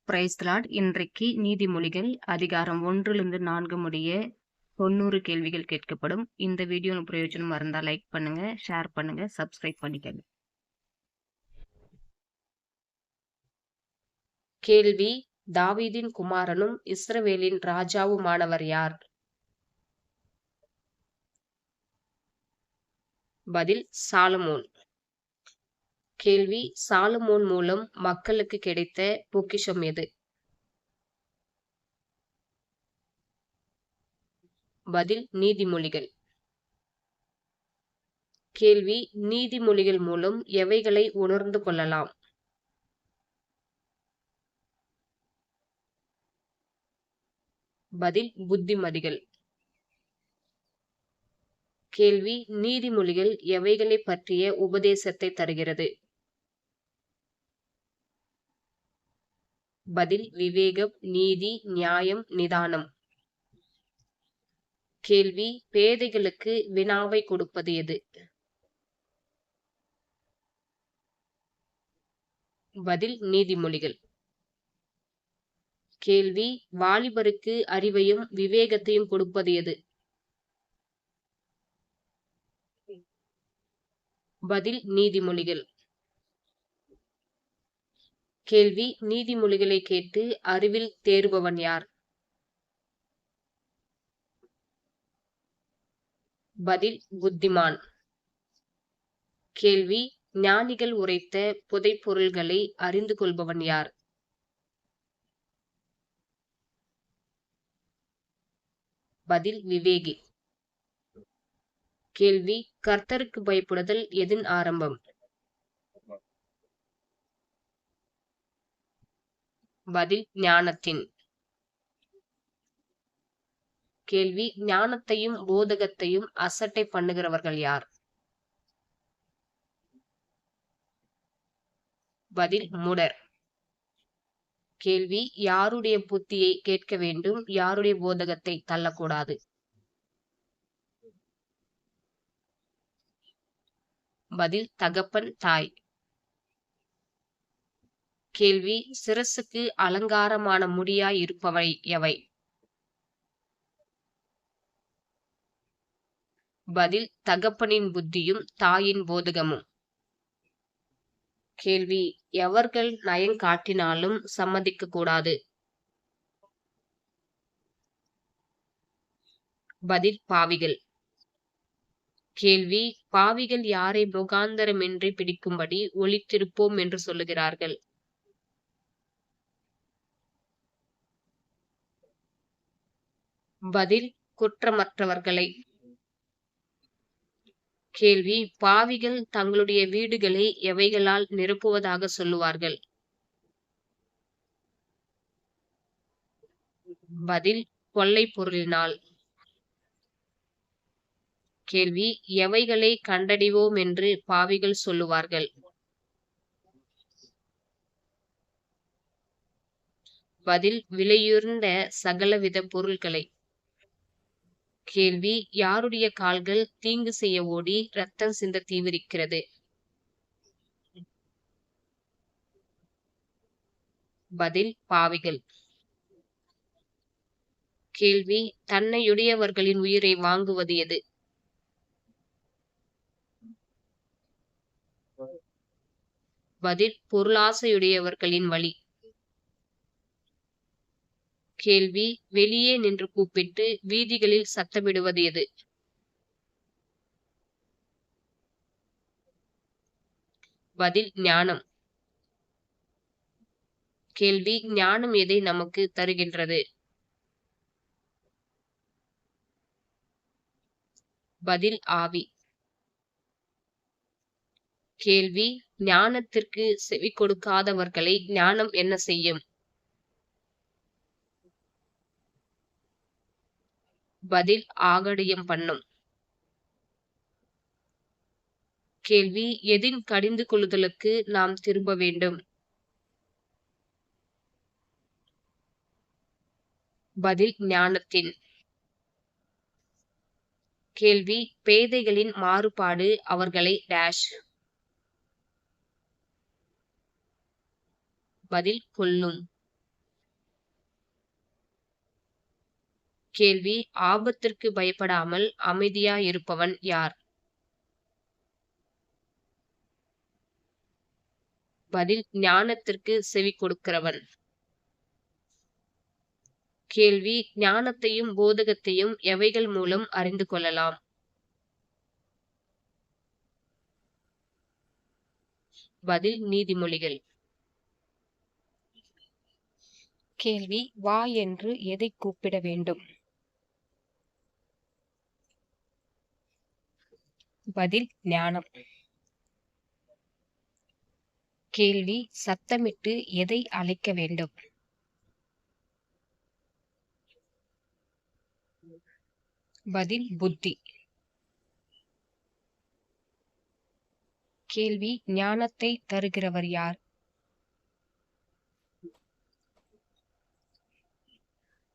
Praise the Lord. இன்றைக்கு நீதிமொழிகள் அதிகாரம் 1 4 முடிய 90 கேள்விகள் கேட்கப்படும். இந்த வீடியோ பிரயோஜனமா இருந்தா லைக் பண்ணுங்க, ஷேர் பண்ணுங்க, சப்ஸ்கிரைப் பண்ணிக்கங்க. கேள்வி: தாவீதின் குமாரனும் இஸ்ரவேலின் ராஜாவுமானவர் யார்? பதில்: சாலமோன். கேள்வி: சாலமோன் மூலம் மக்களுக்கு கிடைத்த பொக்கிஷம் எது? பதில்: நீதிமொழிகள். கேள்வி: நீதிமொழிகள் மூலம் எவைகளை உணர்ந்து கொள்ளலாம்? பதில்: புத்திமதிகள். கேள்வி: நீதிமொழிகள் எவைகளை பற்றிய உபதேசத்தை தருகிறது? பதில்: விவேகம், நீதி, நியாயம், நிதானம். கேள்வி: பேதைகளுக்கு வினாவை கொடுப்பது எது? பதில்: நீதிமொழிகள். கேள்வி: வாலிபருக்கு அறிவையும் விவேகத்தையும் கொடுப்பது எது? பதில்: நீதிமொழிகள். கேள்வி: நீதிமொழிகளை கேட்டு அறிவில் தேறுபவன் யார்? பதில்: புத்திமான். கேள்வி: ஞானிகள் உரைத்த புதைபொருள்களை அறிந்து கொள்பவன் யார்? பதில்: விவேகி. கேள்வி: கர்த்தருக்கு பயப்படுதல் எதன் ஆரம்பம்? பதில்: ஞானத்தின். கேள்வி: ஞானத்தையும் போதகத்தையும் அசட்டை பண்ணுகிறவர்கள் யார்? பதில்: மூடர். கேள்வி: யாருடைய புத்தியை கேட்க வேண்டும், யாருடைய போதகத்தை தள்ளக்கூடாது? பதில்: தகப்பன், தாய். கேள்வி: சிரசுக்கு அலங்காரமான முடியாய் இருப்பவை எவை? பதில்: தகப்பனின் புத்தியும் தாயின் போதகமும். கேள்வி: எவர்கள் நயங்காட்டினாலும் சம்மதிக்க கூடாது? பதில்: பாவிகள். கேள்வி: பாவிகள் யாரை முகாந்தரமின்றி பிடிக்கும்படி ஒளித்திருப்போம் என்று சொல்லுகிறார்கள்? பதில்: குற்றமற்றவர்களை. கேள்வி: பாவிகள் தங்களுடைய வீடுகளை எவைகளால் நிரப்புவதாக சொல்லுவார்கள்? பதில்: கொள்ளைப் பொருளினால். கேள்வி: எவைகளை கண்டடைவோம் என்று பாவிகள் சொல்லுவார்கள்? பதில்: விலையுயர்ந்த சகலவித பொருள்களை. கேள்வி: யாருடைய கால்கள் தீங்கு செய்ய ஓடி இரத்தம் சிந்த தீவிரிக்கிறது? பதில்: பாவிகள். கேள்வி: தன்னையுடையவர்களின் உயிரை வாங்குவது எது? பதில்: பொருளாசையுடையவர்களின் வழி. கேள்வி: வெளியே நின்று கூப்பிட்டு வீதிகளில் சத்தமிடுவது எது? பதில்: ஞானம். கேள்வி: ஞானம் எதை நமக்கு தருகின்றது? பதில்: ஆவி. கேள்வி: ஞானத்திற்கு செவி கொடுக்காதவர்களை ஞானம் என்ன செய்யும்? பதில்: ஆகடியம் பண்ணும். கேள்வி: எதின் கடிந்து கொள்ளுதலுக்கு நாம் திரும்ப வேண்டும்? பதில்: ஞானத்தின். கேள்வி: பேதைகளின் மாறுபாடு அவர்களை டேஷ். பதில்: கொல்லும். கேள்வி ஆபத்திற்கு பயப்படாமல் அமைதியாயிருப்பவன் யார்? பதில் ஞானத்திற்கு செவி கொடுக்கிறவன். கேள்வி ஞானத்தையும் போதகத்தையும் எவைகள் மூலம் அறிந்து கொள்ளலாம்? பதில் நீதிமொழிகள். கேள்வி வா என்று எதை கூப்பிட வேண்டும்? பதில் ஞானம். கேள்வி சத்தமிட்டு எதை அழைக்க வேண்டும்? பதில் புத்தி. கேள்வி ஞானத்தை தருகிறவர் யார்?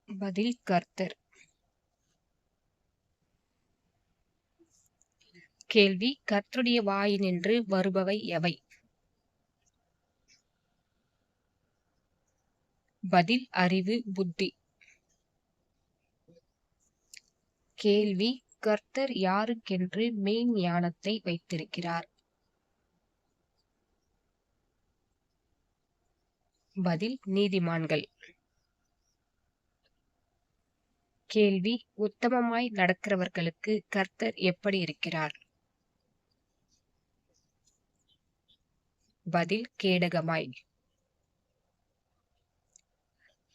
பதில் கர்த்தர். கேள்வி கர்த்தருடைய வாயினின்று வருபவை எவை? பதில் அறிவு, புத்தி. கேள்வி கர்த்தர் யாருக்கென்று மெய் ஞானத்தை வைத்திருக்கிறார்? பதில் நீதிமான்கள். கேள்வி உத்தமமாய் நடக்கிறவர்களுக்கு கர்த்தர் எப்படி இருக்கிறார்? பதில் கேடகமாய்.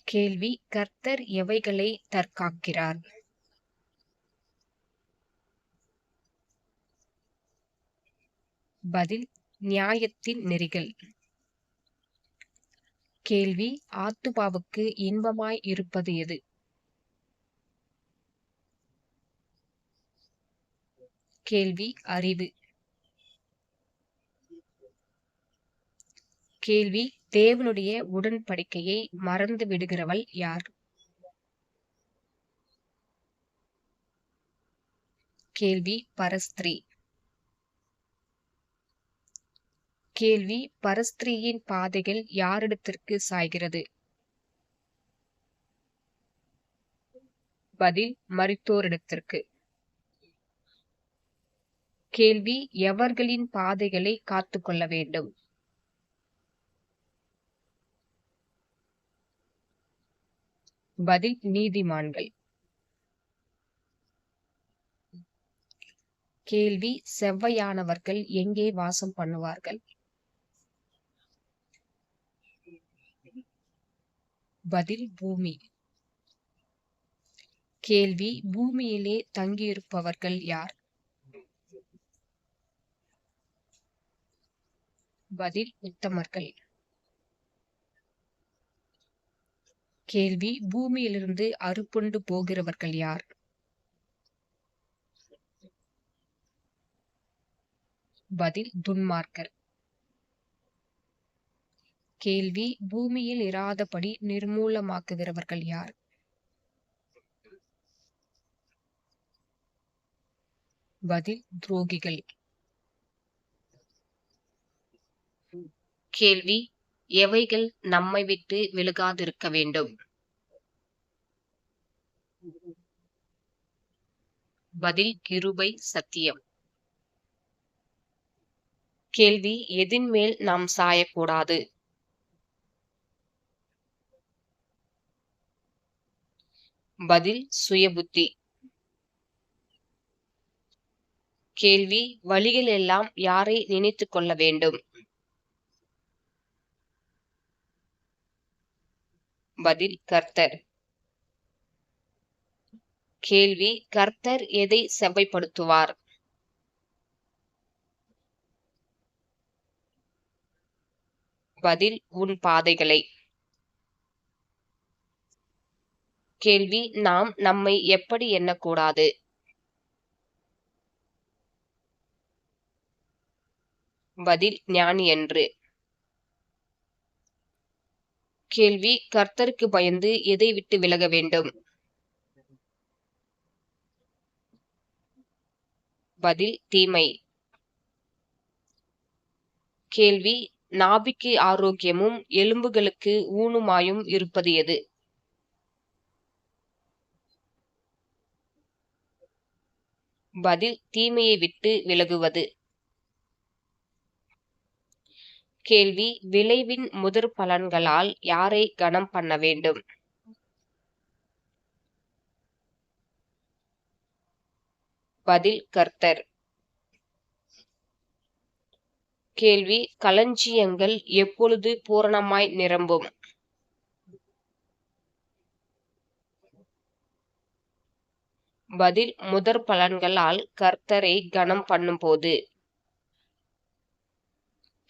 கேள்வி கர்த்தர் எவைகளை தற்காக்கிறார்? பதில் நியாயத்தின் நெறிகள். கேள்வி ஆத்துமாவுக்கு இன்பமாய் இருப்பது எது? கேள்வி அறிவு. கேள்வி தேவனுடைய உடன்படிக்கையை மறந்து விடுகிறவள் யார்? கேள்வி பரஸ்திரீ. கேள்வி பரஸ்திரீயின் பாதைகள் யாரிடத்திற்கு சாய்கிறது? பதில் மரித்தோரிடத்திற்கு. கேள்வி எவர்களின் பாதைகளை காத்துக்கொள்ள வேண்டும்? பதில் நீதிமான்கள். கேள்வி செவ்வையானவர்கள் எங்கே வாசம் பண்ணுவார்கள்? பதில் பூமி. கேள்வி பூமியிலே தங்கியிருப்பவர்கள் யார்? பதில் உத்தமர்கள். கேள்வி பூமியிலிருந்து அறுப்புண்டு போகிறவர்கள் யார்? பதில் துன்மார்க்கர். கேள்வி பூமியில் இராதபடி நிர்மூலமாக்குகிறவர்கள் யார்? பதில் துரோகிகள். கேள்வி எவைகள் நம்மை விட்டு விலகாதிருக்க வேண்டும்? பதில் கிருபை, சத்தியம். கேள்வி எதின் மேல் நாம் சாயக்கூடாது? பதில் சுயபுத்தி. கேள்வி வழிகள் எல்லாம் யாரை நினைத்துக் கொள்ள வேண்டும்? பதில் கர்த்தர். கேள்வி கர்த்தர் எதை செவ்வைப்படுத்துவார்? பதில் உன் பாதைகளை. கேள்வி நாம் நம்மை எப்படி எண்ணக்கூடாது? பதில் ஞானி என்று. கேள்வி கர்த்தருக்கு பயந்து எதை விட்டு விலக வேண்டும்? பதில் தீமை. கேள்வி நாபிக்கு ஆரோக்கியமும் எலும்புகளுக்கு ஊனுமாயும் இருப்பது எது? பதில் தீமையை விட்டு விலகுவது. கேள்வி விளைவின் முதற் பலன்களால் யாரை கனம் பண்ண வேண்டும்? பதில் கர்த்தர். கேள்வி களஞ்சியங்கள் எப்பொழுது பூரணமாய் நிரம்பும்? பதில் முதற் பலன்களால் கர்த்தரை கனம் பண்ணும்போது.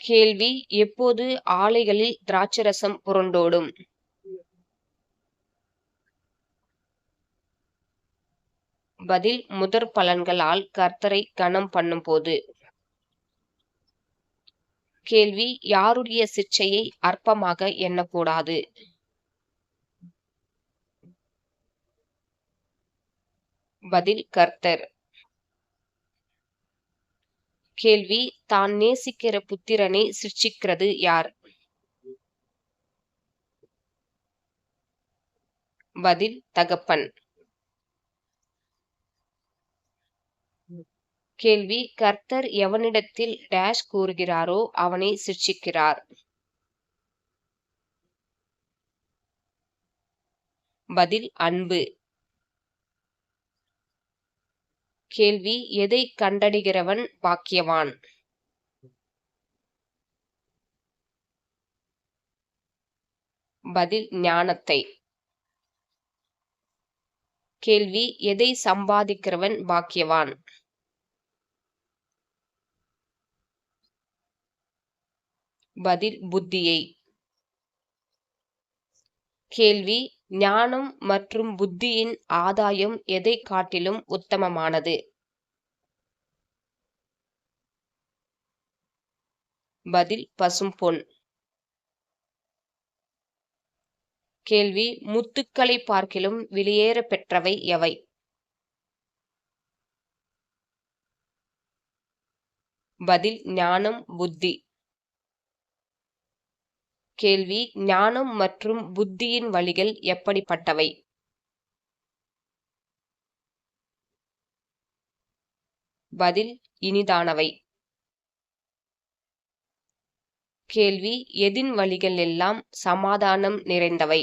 கேள்வி எப்போது ஆலைகளில் திராட்சரசம் புரண்டோடும்? பதில் முதற் பலன்களால் கர்த்தரை கனம் பண்ணும்போது. கேள்வி யாருடைய சிற்சையை அற்பமாக எண்ணக்கூடாது? பதில் கர்த்தர். கேள்வி தான் நேசிக்கிற புத்திரனை சிட்சிக்கிறது யார்? பதில் தகப்பன். கேள்வி கர்த்தர் எவனிடத்தில் டேஷ் கூறுகிறாரோ அவனை சிட்சிக்கிறார்? பதில் அன்பு. கேள்வி எதை கண்டடைகிறவன் பாக்கியவான்? பதில் ஞானத்தை. கேள்வி எதை சம்பாதிக்கிறவன் பாக்கியவான்? பதில் புத்தியை. கேள்வி ஞானம் மற்றும் புத்தியின் ஆதாயம் எதை காட்டிலும் உத்தமமானது? பதில் பசும்பொன். கேள்வி முத்துக்களை பார்க்கிலும் வெளியேற பெற்றவை எவை? பதில் ஞானம் புத்தி. கேள்வி ஞானம் மற்றும் புத்தியின் வழிகள் எப்படிப்பட்டவை? பதில் இனிதானவை. கேள்வி எதின் வழிகள் எல்லாம் சமாதானம் நிறைந்தவை?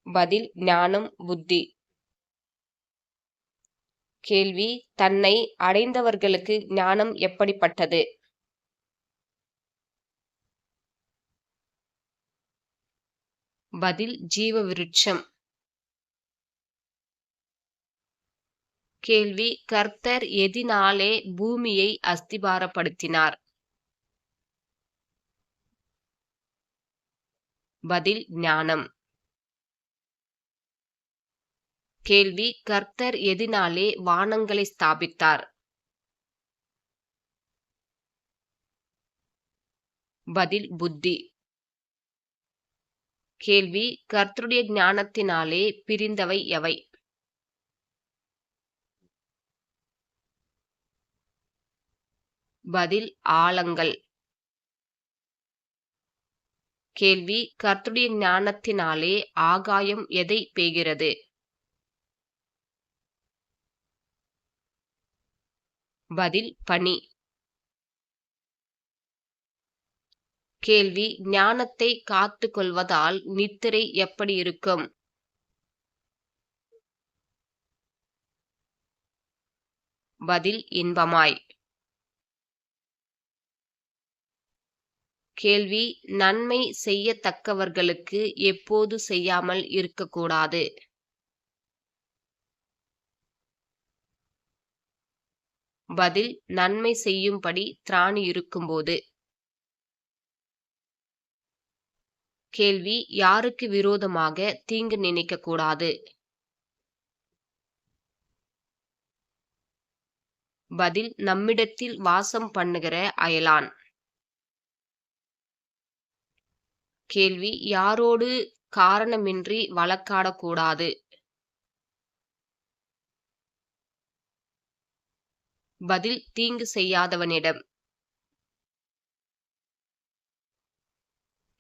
பதில் ஞானம் புத்தி. கேள்வி தன்னை அடைந்தவர்களுக்கு ஞானம் எப்படிப்பட்டது? பதில் ஜீவ விருட்சம். கேள்வி கர்த்தர் எதினாலே பூமியை அஸ்திபாரப்படுத்தினார்? பதில் ஞானம். கேள்வி கர்த்தர் எதினாலே வானங்களை ஸ்தாபித்தார்? பதில் புத்தி. கேள்வி கர்த்தருடைய ஞானத்தினாலே பிரிந்தவை எவை? பதில் ஆழங்கள். கேள்வி கர்த்தருடைய ஞானத்தினாலே ஆகாயம் எதை பெய்கிறது? பதில் பனி. கேள்வி ஞானத்தை காத்து கொள்வதால் நித்திரை எப்படி இருக்கும்? பதில் இன்பமாய். கேள்வி நன்மை செய்யத்தக்கவர்களுக்கு எப்போது செய்யாமல் இருக்கக்கூடாது? பதில் நன்மை செய்யும்படி திராணி இருக்கும்போது. கேள்வி யாருக்கு விரோதமாக தீங்கு நினைக்க கூடாது? பதில் நம்மிடத்தில் வாசம் பண்ணுகிற அயலான். கேள்வி யாரோடு காரணமின்றி வழக்காடக்கூடாது? பதில் தீங்கு செய்யாதவனிடம்.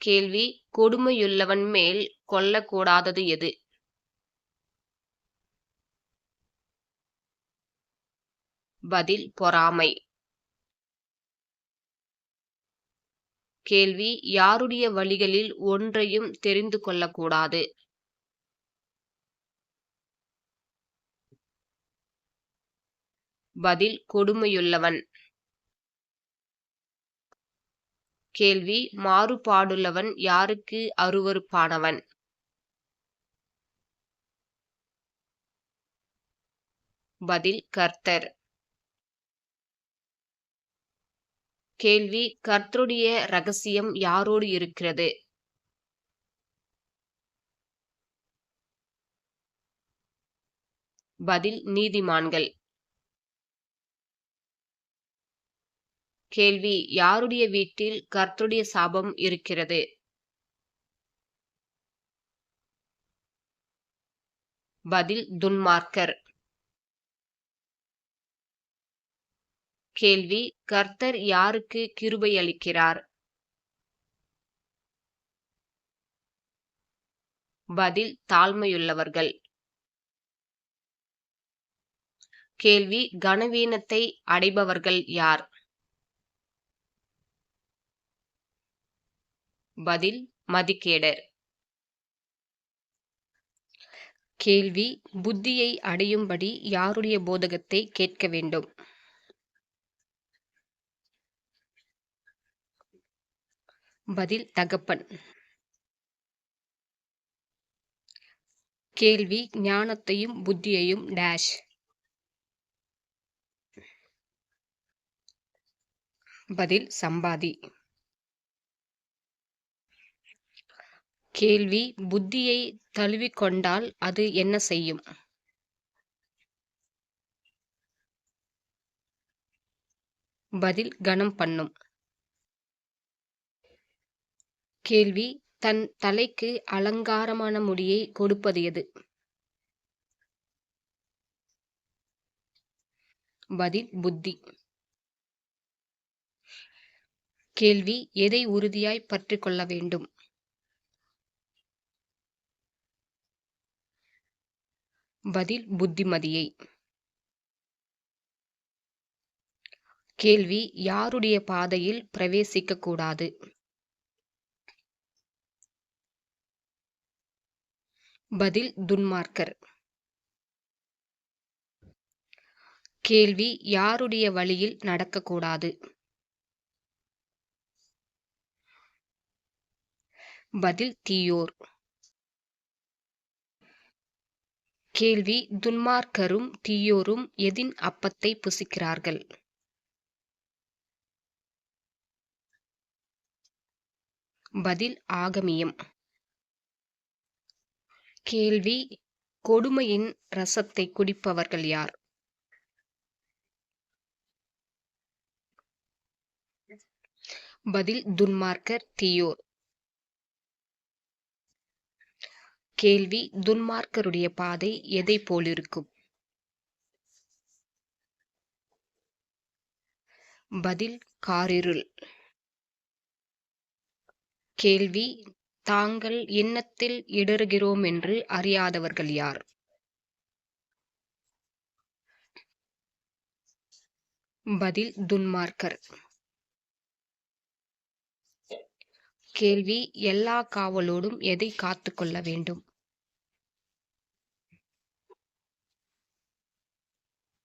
கேள்வி கொடுமையுள்ளவன் மேல் கொல்லக்கூடாதது எது? பதில் பொறாமை. கேள்வி யாருடைய வழிகளில் ஒன்றையும் தெரிந்து கொள்ளக்கூடாது? பதில் கொடுமையுள்ளவன். கேள்வி மாறுபாடுள்ளவன் யாருக்கு அருவருப்பானவன்? பதில் கர்த்தர். கேள்வி கர்த்தருடைய ரகசியம் யாரோடு இருக்கிறது? பதில் நீதிமான்கள். கேள்வி யாருடைய வீட்டில் கர்த்தருடைய சாபம் இருக்கிறது? பதில் துன்மார்க்கர். கேள்வி கர்த்தர் யாருக்கு கிருபை அளிக்கிறார்? பதில் தாழ்மையுள்ளவர்கள். கேள்வி கனவீனத்தை அடைபவர்கள் யார்? பதில் மதிகேடர். கேள்வி புத்தியை அடையும்படி யாருடைய போதகத்தை கேட்க வேண்டும்? பதில் தகப்பன். கேள்வி ஞானத்தையும் புத்தியையும் டேஷ். பதில் சம்பாதி. கேள்வி புத்தியை தழுவிக்கொண்டால் அது என்ன செய்யும்? பதில் கனம் பண்ணும். கேள்வி தன் தலைக்கு அலங்காரமான முடியை கொடுப்பது எது? பதில் புத்தி. கேள்வி எதை உறுதியாய் பற்றிக் கொள்ள வேண்டும்? பதில் புத்திமதியை. கேள்வி யாருடைய பாதையில் பிரவேசிக்க கூடாது? பதில் துன்மார்க்கர். கேள்வி யாருடைய வழியில் நடக்கக்கூடாது? பதில் தீயோர். கேள்வி துன்மார்க்கரும் தீயோரும் எதின் அப்பத்தை புசிக்கிறார்கள்? பதில் ஆகமியம். கேள்வி கொடுமையின் ரசத்தை குடிப்பவர்கள் யார்? பதில் துன்மார்க்கர் தீயோர். கேள்வி துன்மார்க்கருடைய பாதை எதை போலிருக்கும்? பதில் காரிருள். கேள்வி தாங்கள் எண்ணத்தில் இடறுகிறோம் என்று அறியாதவர்கள் யார்? பதில் துன்மார்க்கர். கேள்வி எல்லா காவலோடும் எதை காத்துக்கொள்ள வேண்டும்?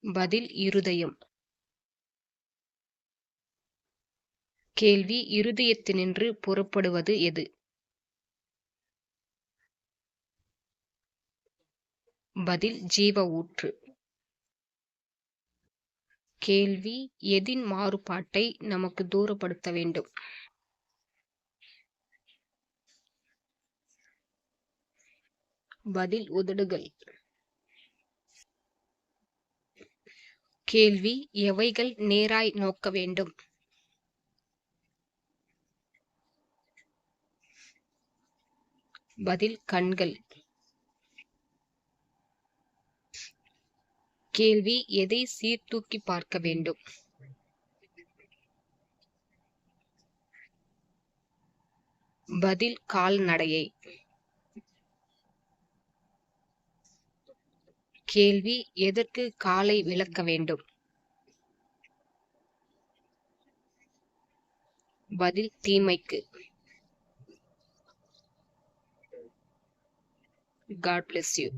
பதில் இருதயம். கேள்வி இருதயத்தினின்று புறப்படுவது எது? பதில் ஜீவ ஊற்று. கேள்வி எதின் மாறுபாட்டை நமக்கு தூரப்படுத்த வேண்டும்? பதில் உதடுகள். கேள்வி எவைகள் நேராய் நோக்க வேண்டும்? பதில் கண்கள். கேள்வி எதை சீர்தூக்கி பார்க்க வேண்டும்? பதில் கால்நடையை. கேள்வி எதற்கு காலை விளக்க வேண்டும்? பதில் தீமைக்கு. God bless you.